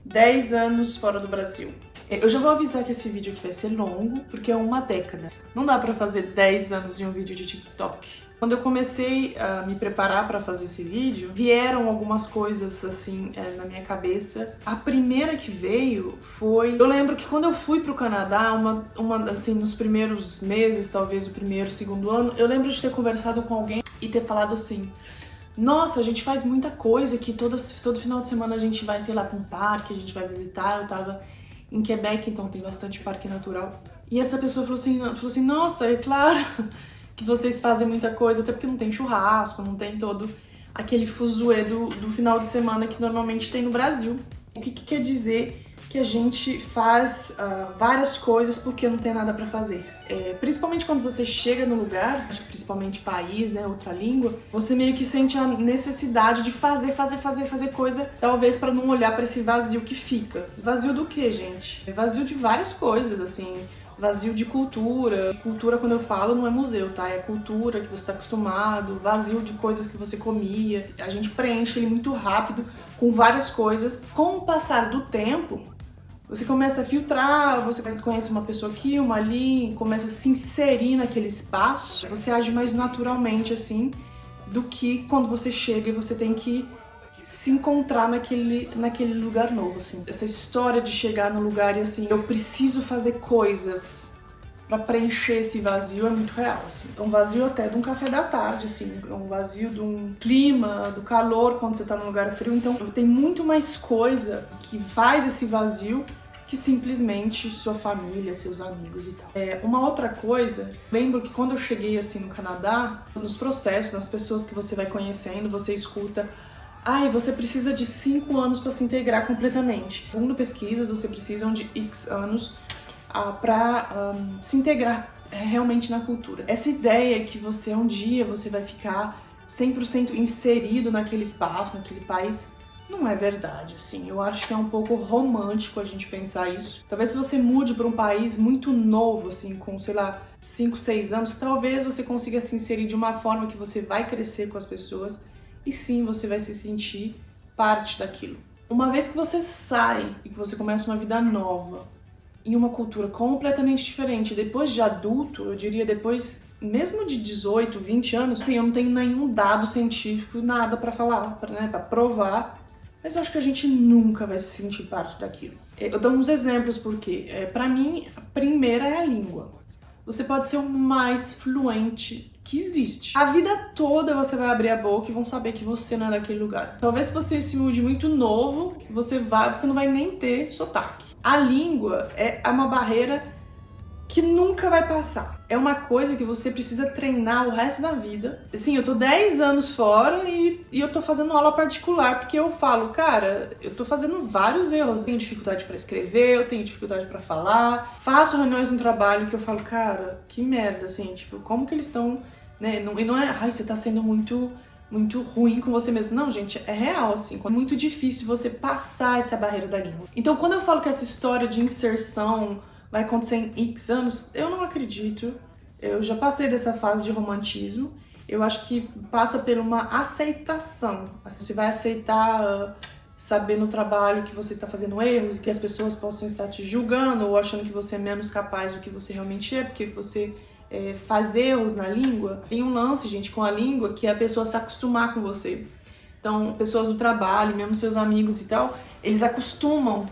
10 anos fora do Brasil. Eu já vou avisar que esse vídeo aqui vai ser longo, porque é uma década. Não dá pra fazer 10 anos de um vídeo de TikTok. Quando eu comecei a me preparar pra fazer esse vídeo, vieram algumas coisas assim na minha cabeça. A primeira que veio foi... Eu lembro que quando eu fui pro Canadá, assim, nos primeiros meses, talvez o primeiro, segundo ano, eu lembro de ter conversado com alguém e ter falado assim: nossa, a gente faz muita coisa, que todo final de semana a gente vai, sei lá, pra um parque, a gente vai visitar. Eu tava em Quebec, então tem bastante parque natural. E essa pessoa falou assim, nossa, é claro que vocês fazem muita coisa, até porque não tem churrasco, não tem todo aquele fuzuê do final de semana que normalmente tem no Brasil. O que quer dizer que a gente faz várias coisas porque não tem nada pra fazer. Principalmente quando você chega no lugar, principalmente país, né, outra língua, você meio que sente a necessidade de fazer coisa, talvez pra não olhar pra esse vazio que fica. Vazio do quê, gente? É vazio de várias coisas, assim. Vazio de cultura. Cultura, quando eu falo, não é museu, tá? É cultura que você tá acostumado, vazio de coisas que você comia. A gente preenche ele muito rápido com várias coisas. Com o passar do tempo, você começa a filtrar, você conhece uma pessoa aqui, uma ali, começa a se inserir naquele espaço. Você age mais naturalmente, assim, do que quando você chega e você tem que se encontrar naquele lugar novo, assim. Essa história de chegar no lugar e, assim, eu preciso fazer coisas pra preencher esse vazio é muito real, assim. É um vazio até de um café da tarde, assim. É um vazio de um clima, do calor quando você tá num lugar frio. Então, tem muito mais coisa que faz esse vazio que simplesmente sua família, seus amigos e tal. Uma outra coisa, lembro que quando eu cheguei, assim, no Canadá, nos processos, nas pessoas que você vai conhecendo, você escuta: ai, você precisa de 5 anos para se integrar completamente. Segundo pesquisa, você precisa de X anos para se integrar realmente na cultura. Essa ideia que você um dia você vai ficar 100% inserido naquele espaço, naquele país, não é verdade, assim. Eu acho que é um pouco romântico a gente pensar isso. Talvez se você mude para um país muito novo, assim, com, sei lá, 5, 6 anos, talvez você consiga se inserir de uma forma que você vai crescer com as pessoas e sim, você vai se sentir parte daquilo. Uma vez que você sai e que você começa uma vida nova, em uma cultura completamente diferente, depois de adulto, eu diria depois, mesmo de 18, 20 anos, assim, eu não tenho nenhum dado científico, nada pra falar, pra provar, mas eu acho que a gente nunca vai se sentir parte daquilo. Eu dou uns exemplos porque, pra mim, a primeira é a língua. Você pode ser o mais fluente que existe. A vida toda você vai abrir a boca e vão saber que você não é daquele lugar. Talvez se você se mude muito novo, você não vai nem ter sotaque. A língua é uma barreira que nunca vai passar. É uma coisa que você precisa treinar o resto da vida. Assim, eu tô 10 anos fora e eu tô fazendo aula particular, porque eu falo, cara, eu tô fazendo vários erros. Eu tenho dificuldade pra escrever, eu tenho dificuldade pra falar. Faço reuniões no trabalho que eu falo, cara, que merda, assim, tipo, como que eles estão, né? E não é, ai, você tá sendo muito ruim com você mesmo. Não, gente, é real, assim. É muito difícil você passar essa barreira da língua. Então, quando eu falo que essa história de inserção vai acontecer em X anos, eu não acredito. Eu já passei dessa fase de romantismo. Eu acho que passa por uma aceitação. Você vai aceitar saber no trabalho que você está fazendo erros e que as pessoas possam estar te julgando ou achando que você é menos capaz do que você realmente é, porque você faz erros na língua. Tem um lance, gente, com a língua, que é a pessoa se acostumar com você. Então, pessoas do trabalho, mesmo seus amigos e tal, eles acostumam.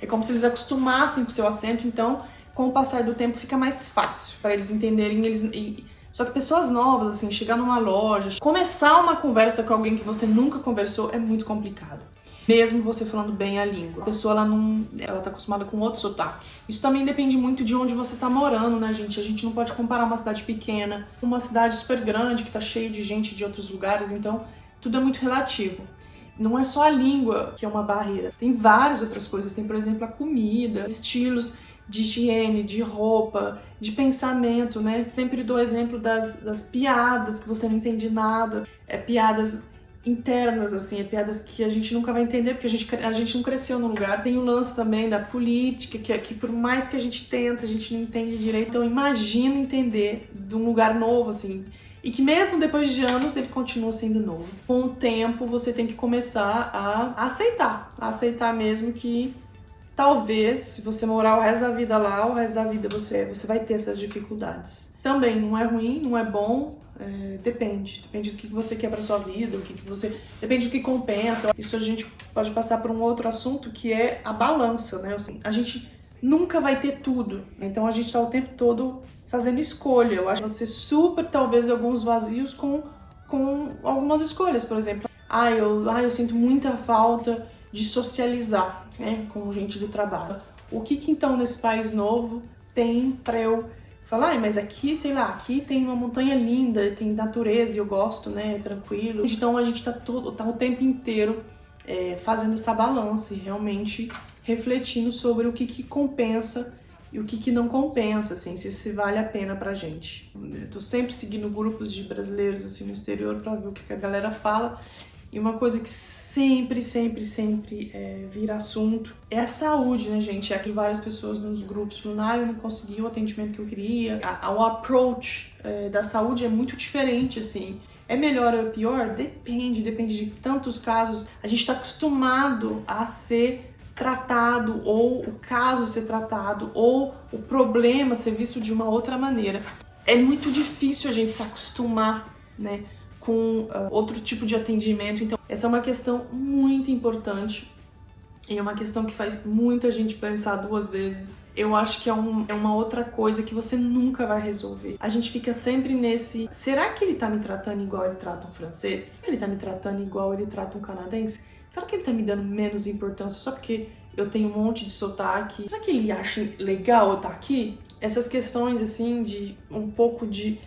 É como se eles acostumassem com o seu acento, então, com o passar do tempo, fica mais fácil para eles entenderem. Só que pessoas novas, assim, chegar numa loja, começar uma conversa com alguém que você nunca conversou é muito complicado. Mesmo você falando bem a língua. A pessoa, ela tá acostumada com outro sotaque. Isso também depende muito de onde você tá morando, né, gente? A gente não pode comparar uma cidade pequena com uma cidade super grande, que tá cheio de gente de outros lugares, então tudo é muito relativo. Não é só a língua que é uma barreira. Tem várias outras coisas. Tem, por exemplo, a comida, estilos de higiene, de roupa, de pensamento, né? Sempre dou exemplo das piadas que você não entende nada. Piadas internas, assim, piadas que a gente nunca vai entender, porque a gente não cresceu no lugar. Tem o lance também da política, que por mais que a gente tenta, a gente não entende direito. Então imagina entender de um lugar novo, assim, e que mesmo depois de anos ele continua sendo novo. Com o tempo você tem que começar a aceitar mesmo que talvez, se você morar o resto da vida lá, o resto da vida você vai ter essas dificuldades. Também não é ruim, não é bom, depende do que você quer pra sua vida, depende do que compensa. Isso a gente pode passar por um outro assunto que é a balança, né? Assim, a gente nunca vai ter tudo, então a gente tá o tempo todo fazendo escolha. Eu acho que você super, talvez, alguns vazios com algumas escolhas, por exemplo. Eu sinto muita falta de socializar, né, com gente do trabalho. O que então nesse país novo tem pra eu falar, mas aqui, sei lá, aqui tem uma montanha linda, tem natureza e eu gosto, né, tranquilo. Então a gente tá o tempo inteiro fazendo essa balança e realmente refletindo sobre o que compensa e o que não compensa, assim, se vale a pena pra gente. Eu tô sempre seguindo grupos de brasileiros, assim, no exterior pra ver o que a galera fala. E uma coisa que sempre vira assunto é a saúde, né, gente? É que várias pessoas nos grupos falam, eu não consegui o atendimento que eu queria. O approach da saúde é muito diferente, assim. É melhor ou pior? Depende de tantos casos. A gente tá acostumado a ser tratado, ou o caso ser tratado, ou o problema ser visto de uma outra maneira. É muito difícil a gente se acostumar, né, com outro tipo de atendimento. Então, essa é uma questão muito importante e é uma questão que faz muita gente pensar duas vezes. Eu acho que é uma outra coisa que você nunca vai resolver. A gente fica sempre nesse... Será que ele tá me tratando igual ele trata um francês? Será que ele tá me tratando igual ele trata um canadense? Será que ele tá me dando menos importância só porque eu tenho um monte de sotaque? Será que ele acha legal eu estar aqui? Essas questões, assim, de um pouco de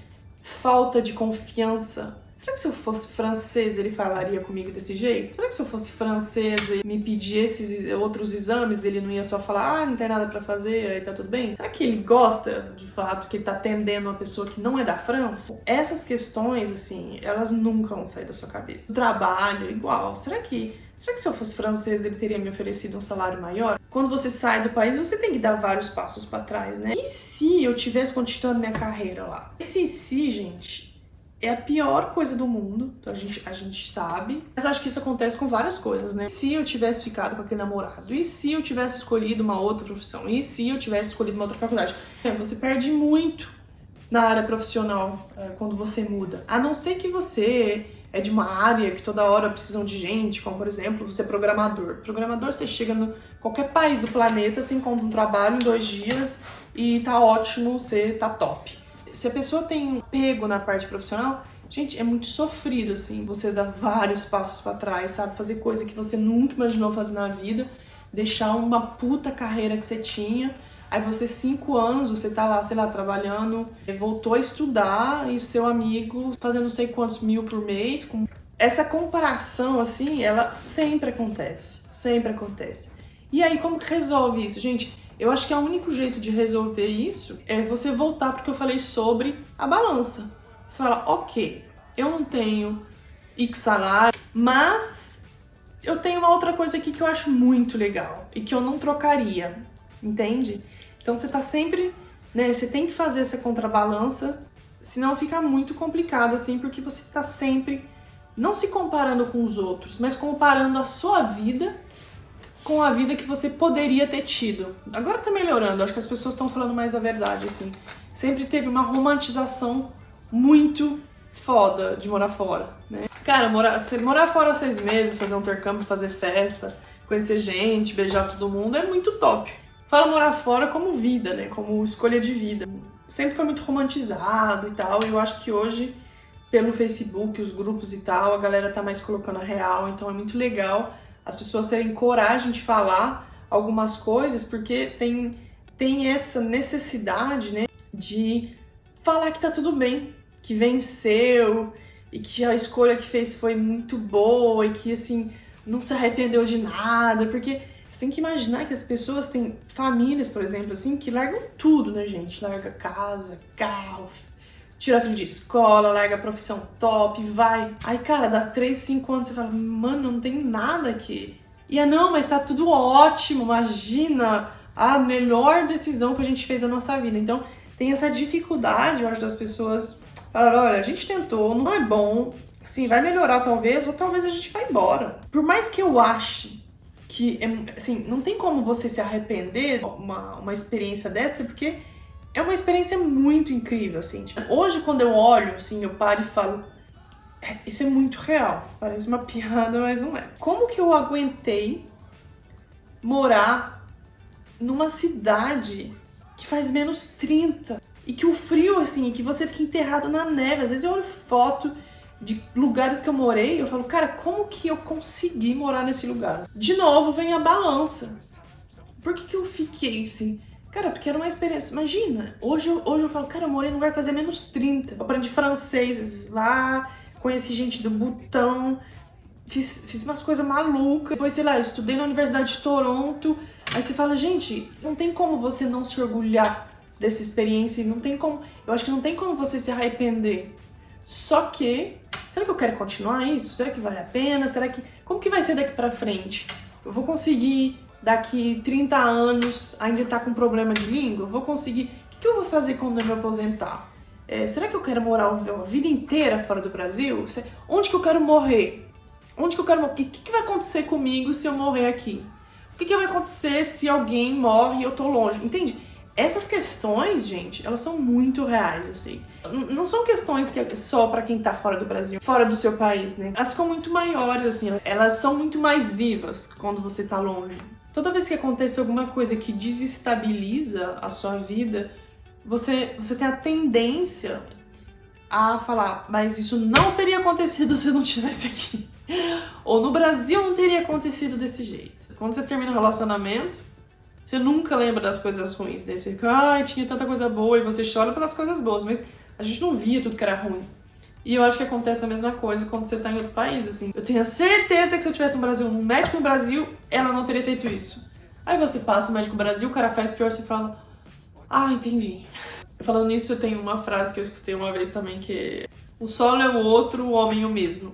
falta de confiança. Será que se eu fosse francês ele falaria comigo desse jeito? Será que se eu fosse francês e me pedir esses outros exames, ele não ia só falar, não tem nada pra fazer, aí tá tudo bem? Será que ele gosta, de fato, que ele tá atendendo uma pessoa que não é da França? Essas questões, assim, elas nunca vão sair da sua cabeça. O trabalho, igual. Será que se eu fosse francês ele teria me oferecido um salário maior? Quando você sai do país, você tem que dar vários passos pra trás, né? E se eu tivesse continuado minha carreira lá? Esse gente... é a pior coisa do mundo, então a gente sabe. Mas acho que isso acontece com várias coisas, né? Se eu tivesse ficado com aquele namorado, e se eu tivesse escolhido uma outra profissão, e se eu tivesse escolhido uma outra faculdade. Você perde muito na área profissional quando você muda. A não ser que você é de uma área que toda hora precisam de gente, como por exemplo, você é programador. Programador, você chega em qualquer país do planeta, você encontra um trabalho em 2 dias e tá ótimo, você tá top. Se a pessoa tem um apego na parte profissional, gente, é muito sofrido, assim, você dar vários passos pra trás, sabe? Fazer coisa que você nunca imaginou fazer na vida, deixar uma puta carreira que você tinha, aí você, 5 anos, você tá lá, sei lá, trabalhando, voltou a estudar e seu amigo fazendo não sei quantos mil por mês. Essa comparação, assim, ela sempre acontece, E aí, como que resolve isso? Gente, eu acho que o único jeito de resolver isso é você voltar porque eu falei sobre a balança. Você fala, ok, eu não tenho X salário, mas eu tenho uma outra coisa aqui que eu acho muito legal e que eu não trocaria, entende? Então você tá sempre, né, você tem que fazer essa contrabalança, senão fica muito complicado, assim, porque você tá sempre não se comparando com os outros, mas comparando a sua vida com a vida que você poderia ter tido. Agora tá melhorando, acho que as pessoas estão falando mais a verdade, assim. Sempre teve uma romantização muito foda de morar fora, né? Cara, morar fora 6 meses, fazer um intercâmbio, fazer festa, conhecer gente, beijar todo mundo, é muito top. Fala morar fora como vida, né? Como escolha de vida. Sempre foi muito romantizado e tal, e eu acho que hoje, pelo Facebook, os grupos e tal, a galera tá mais colocando a real, então é muito legal as pessoas terem coragem de falar algumas coisas, porque tem essa necessidade, né, de falar que tá tudo bem, que venceu, e que a escolha que fez foi muito boa, e que, assim, não se arrependeu de nada, porque você tem que imaginar que as pessoas têm famílias, por exemplo, assim, que largam tudo, né, gente? Larga casa, carro, tira filho de escola, larga a profissão top, vai. Aí, cara, dá 3, 5 anos, você fala, mano, não tem nada aqui. E não, mas tá tudo ótimo, imagina a melhor decisão que a gente fez na nossa vida. Então, tem essa dificuldade, eu acho, das pessoas Falaram, olha, a gente tentou, não é bom, assim, vai melhorar talvez, ou talvez a gente vai embora. Por mais que eu ache que, assim, não tem como você se arrepender de uma experiência dessa, porque é uma experiência muito incrível, assim. Tipo, hoje, quando eu olho, assim, eu paro e falo, isso é muito real. Parece uma piada, mas não é. Como que eu aguentei morar numa cidade que faz -30 e que o frio, assim, que você fica enterrado na neve? Às vezes eu olho foto de lugares que eu morei e eu falo, cara, como que eu consegui morar nesse lugar? De novo vem a balança. Por que eu fiquei assim? Cara, porque era uma experiência. Imagina, hoje eu falo, cara, eu morei num lugar que fazia -30. Eu aprendi francês lá, conheci gente do Butão, fiz umas coisas malucas. Depois, sei lá, estudei na Universidade de Toronto. Aí você fala, gente, não tem como você não se orgulhar dessa experiência. Não tem como. Eu acho que não tem como você se arrepender. Só que, será que eu quero continuar isso? Será que vale a pena? Como que vai ser daqui pra frente? Eu vou conseguir daqui 30 anos ainda estar com problema de língua? Eu vou conseguir? O que eu vou fazer quando eu me aposentar? Será que eu quero morar a vida inteira fora do Brasil? Onde que eu quero morrer? Onde que eu quero morrer? O que vai acontecer comigo se eu morrer aqui? O que vai acontecer se alguém morre e eu tô longe? Entende? Essas questões, gente, elas são muito reais, assim. Não são questões que é só pra quem tá fora do Brasil, fora do seu país, né? Elas são muito maiores, assim. Elas são muito mais vivas quando você tá longe. Toda vez que acontece alguma coisa que desestabiliza a sua vida, você tem a tendência a falar, mas isso não teria acontecido se eu não estivesse aqui. Ou no Brasil não teria acontecido desse jeito. Quando você termina um relacionamento, você nunca lembra das coisas ruins. Daí você fica, ai, tinha tanta coisa boa, e você chora pelas coisas boas, mas a gente não via tudo que era ruim. E eu acho que acontece a mesma coisa quando você tá em outro país, assim. Eu tenho certeza que se eu tivesse no Brasil, um médico no Brasil, ela não teria feito isso. Aí você passa o médico no Brasil, o cara faz pior, você fala, ah, entendi. Falando nisso, eu tenho uma frase que eu escutei uma vez também, que é, o solo é o outro, o homem é o mesmo.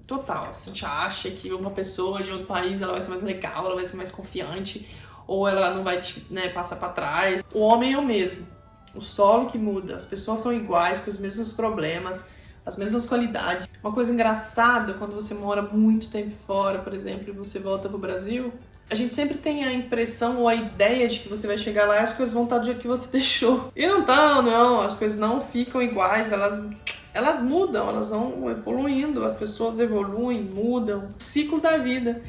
Total, assim. A gente acha que uma pessoa de outro país, ela vai ser mais legal, ela vai ser mais confiante, ou ela não vai te, passar pra trás. O homem é o mesmo. O solo que muda. As pessoas são iguais, com os mesmos problemas, as mesmas qualidades. Uma coisa engraçada, quando você mora muito tempo fora, por exemplo, e você volta pro Brasil, a gente sempre tem a impressão ou a ideia de que você vai chegar lá e as coisas vão estar do jeito que você deixou. E não estão, não. As coisas não ficam iguais, elas mudam, elas vão evoluindo, as pessoas evoluem, mudam. O ciclo da vida.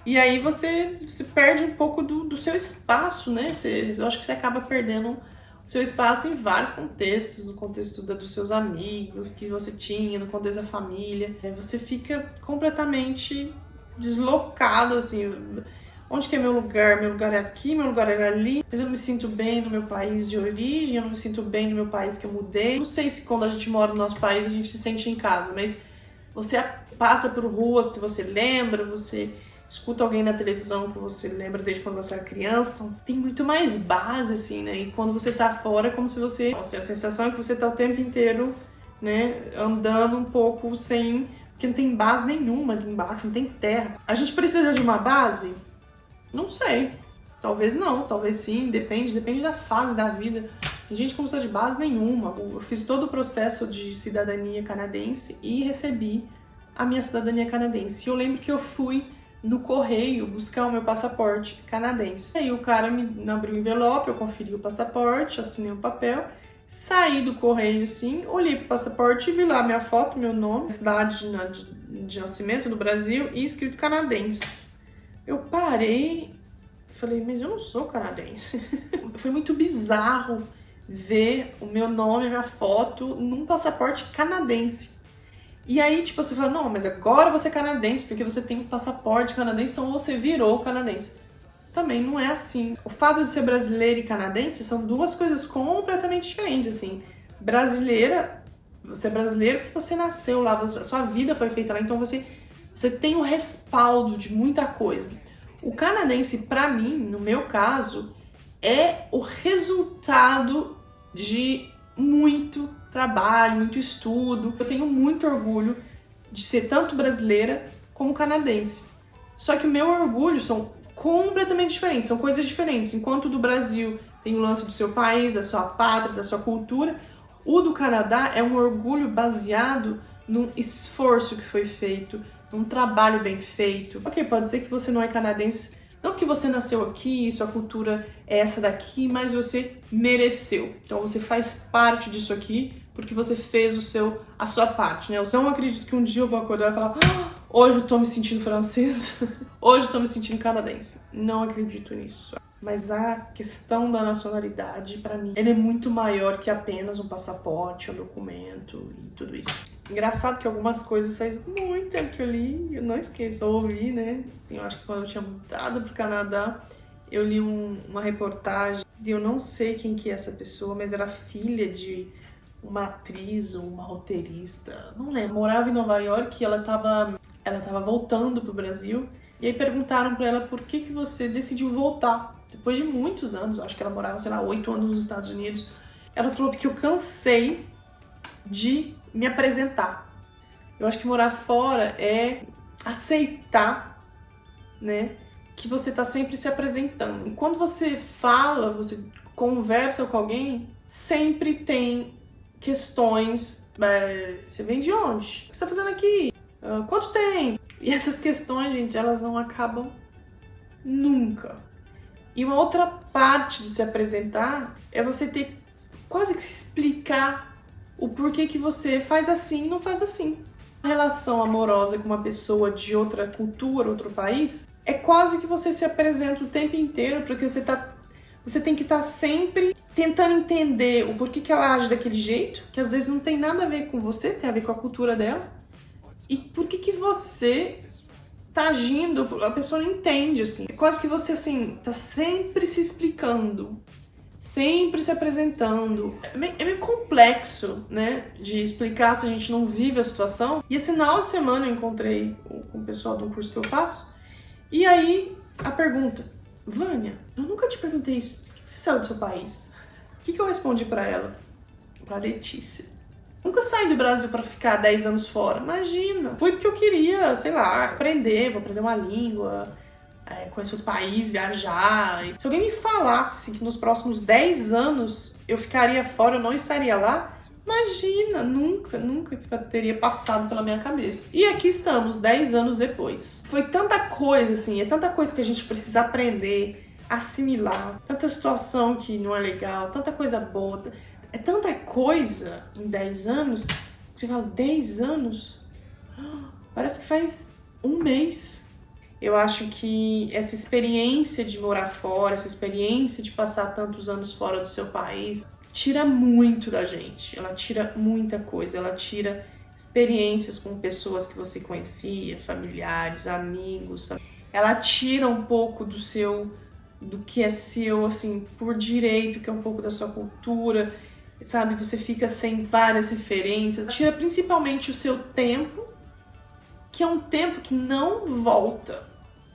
E aí você perde um pouco do seu espaço, né? Eu acho que você acaba perdendo o seu espaço em vários contextos, no contexto dos seus amigos que você tinha, no contexto da família. Você fica completamente deslocado, assim. Onde que é meu lugar? Meu lugar é aqui, meu lugar é ali. Mas eu me sinto bem no meu país de origem, eu não me sinto bem no meu país que eu mudei. Não sei se quando a gente mora no nosso país a gente se sente em casa, mas você passa por ruas que você lembra, você escuta alguém na televisão que você lembra desde quando você era criança. Então, tem muito mais base, assim, né? E quando você tá fora é como se você... Nossa, a sensação é que você tá o tempo inteiro, né, andando um pouco sem... Porque não tem base nenhuma ali embaixo, não tem terra. A gente precisa de uma base? Não sei. Talvez não, talvez sim, depende da fase da vida. A gente não precisa de base nenhuma. Eu fiz todo o processo de cidadania canadense e recebi a minha cidadania canadense. E eu lembro que eu fui no correio buscar o meu passaporte canadense. Aí o cara me abriu o envelope, eu conferi o passaporte, assinei o papel, saí do correio assim, olhei pro passaporte e vi lá minha foto, meu nome, cidade de nascimento do Brasil e escrito canadense. Eu parei e falei, mas eu não sou canadense. Foi muito bizarro ver o meu nome, a minha foto num passaporte canadense. E aí, tipo, você fala, não, mas agora você é canadense, porque você tem um passaporte canadense, então você virou canadense. Também não é assim. O fato de ser brasileira e canadense são duas coisas completamente diferentes, assim. Brasileira, você é brasileiro porque você nasceu lá, a sua vida foi feita lá, então você tem o respaldo de muita coisa. O canadense, pra mim, no meu caso, é o resultado de muito trabalho, muito estudo. Eu tenho muito orgulho de ser tanto brasileira como canadense. Só que o meu orgulho são completamente diferentes, são coisas diferentes. Enquanto do Brasil tem o lance do seu país, da sua pátria, da sua cultura, O do Canadá é um orgulho baseado num esforço que foi feito, num trabalho bem feito. Ok, pode ser que você não é canadense, não que você nasceu aqui, sua cultura é essa daqui, mas você mereceu. Então você faz parte disso aqui porque você fez a sua parte, né? Eu não acredito que um dia eu vou acordar e falar hoje eu tô me sentindo francesa, hoje eu tô me sentindo canadense. Não acredito nisso. Mas a questão da nacionalidade, pra mim, ele é muito maior que apenas um passaporte, um documento e tudo isso. Engraçado que algumas coisas faz muito tempo que eu li, eu não esqueço, eu ouvi, né? Eu acho que quando eu tinha mudado pro Canadá, eu li uma reportagem, e eu não sei quem que é essa pessoa, mas era filha de uma atriz ou uma roteirista, não lembro. Morava em Nova York e ela tava voltando pro Brasil, e aí perguntaram pra ela por que você decidiu voltar. Depois de muitos anos, eu acho que ela morava, sei lá, 8 anos nos Estados Unidos. Ela falou porque eu cansei de me apresentar. Eu acho que morar fora é aceitar, né, que você tá sempre se apresentando. E quando você fala, você conversa com alguém, sempre tem questões. Você vem de onde? O que você tá fazendo aqui? Quanto tem? E essas questões, gente, elas não acabam nunca. E uma outra parte de se apresentar é você ter quase que se explicar o porquê que você faz assim e não faz assim. A relação amorosa com uma pessoa de outra cultura, outro país, é quase que você se apresenta o tempo inteiro, porque você tem que estar sempre tentando entender o porquê que ela age daquele jeito, que às vezes não tem nada a ver com você, tem a ver com a cultura dela, e por que você tá agindo, a pessoa não entende, assim. É quase que você, assim, tá sempre se explicando, sempre se apresentando. É meio complexo, né, de explicar se a gente não vive a situação. E esse final de semana eu encontrei com o pessoal do curso que eu faço, e aí a pergunta, Vânia, eu nunca te perguntei isso, por que você saiu do seu país? O que eu respondi pra ela? Pra Letícia. Nunca saí do Brasil pra ficar 10 anos fora. Imagina. Foi porque eu queria, sei lá, aprender, vou aprender uma língua, conhecer outro país, viajar. Se alguém me falasse que nos próximos 10 anos eu ficaria fora, eu não estaria lá, imagina, nunca teria passado pela minha cabeça. E aqui estamos, 10 anos depois. Foi tanta coisa, assim, é tanta coisa que a gente precisa aprender, assimilar, tanta situação que não é legal, tanta coisa boa. É tanta coisa em 10 anos, que você fala, 10 anos? Parece que faz um mês. Eu acho que essa experiência de morar fora, essa experiência de passar tantos anos fora do seu país, tira muito da gente. Ela tira muita coisa, ela tira experiências com pessoas que você conhecia, familiares, amigos. Ela tira um pouco do que é seu, assim, por direito, que é um pouco da sua cultura. Sabe, você fica sem várias referências. Tira principalmente o seu tempo, que é um tempo que não volta.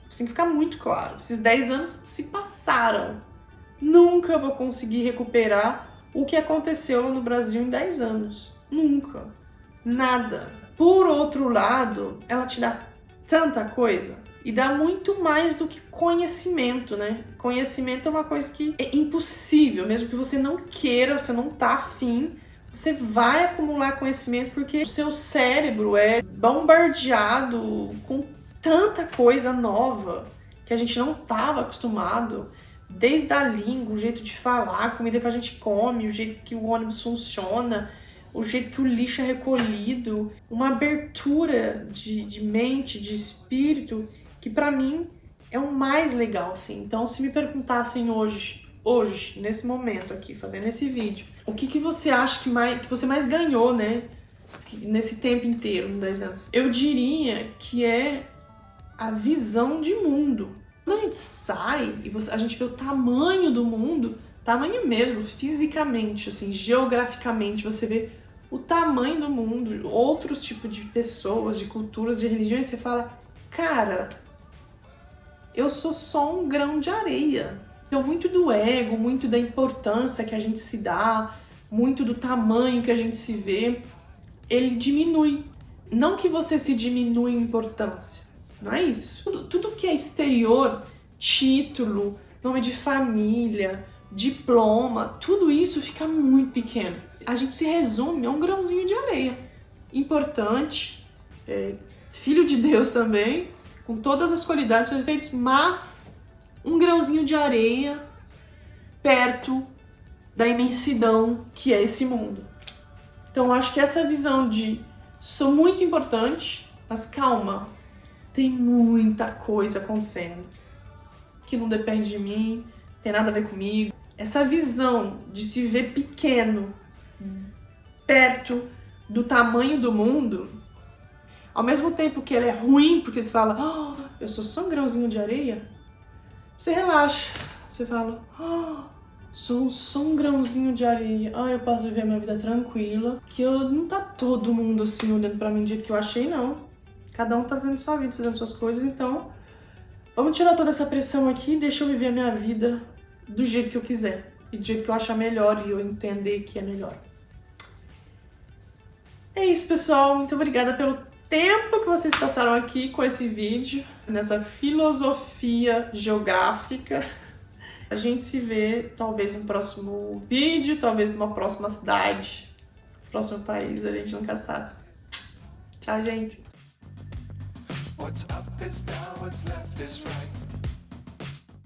Isso tem que ficar muito claro. Esses 10 anos se passaram. Nunca vou conseguir recuperar o que aconteceu lá no Brasil em 10 anos. Nunca. Nada. Por outro lado, ela te dá tanta coisa. E dá muito mais do que conhecimento, né? Conhecimento é uma coisa que é impossível, mesmo que você não queira, você não tá afim, você vai acumular conhecimento porque o seu cérebro é bombardeado com tanta coisa nova que a gente não estava acostumado, desde a língua, o jeito de falar, a comida que a gente come, o jeito que o ônibus funciona, o jeito que o lixo é recolhido, uma abertura de mente, de espírito, que pra mim é o mais legal, assim. Então, se me perguntassem hoje, nesse momento aqui, fazendo esse vídeo, o que você acha que você mais ganhou, né, nesse tempo inteiro, nos 10 anos? Eu diria que é a visão de mundo. Quando a gente sai e a gente vê o tamanho do mundo, tamanho mesmo, fisicamente, assim, geograficamente, você vê o tamanho do mundo, outros tipos de pessoas, de culturas, de religiões, você fala, cara, eu sou só um grão de areia. Então, muito do ego, muito da importância que a gente se dá, muito do tamanho que a gente se vê, ele diminui. Não que você se diminua em importância, não é isso. Tudo que é exterior, título, nome de família, diploma, tudo isso fica muito pequeno. A gente se resume a um grãozinho de areia. Importante, filho de Deus também, com todas as qualidades e defeitos, mas um grãozinho de areia perto da imensidão que é esse mundo. Então eu acho que essa visão de sou muito importante, mas calma, tem muita coisa acontecendo que não depende de mim, tem nada a ver comigo. Essa visão de se ver pequeno, perto do tamanho do mundo, ao mesmo tempo que ela é ruim, porque você fala, oh, eu sou só um grãozinho de areia, você relaxa, você fala, oh, sou só um grãozinho de areia, eu posso viver minha vida tranquila, que não tá todo mundo assim olhando pra mim do jeito que eu achei, não. Cada um tá vivendo sua vida, fazendo suas coisas, então vamos tirar toda essa pressão aqui e deixa eu viver a minha vida do jeito que eu quiser e do jeito que eu achar melhor e eu entender que é melhor. É isso, pessoal. Muito obrigada pelo tempo que vocês passaram aqui com esse vídeo, nessa filosofia geográfica. A gente se vê talvez no próximo vídeo, talvez numa próxima cidade, próximo país, a gente nunca sabe. Tchau, gente. What's up is down, what's left is right.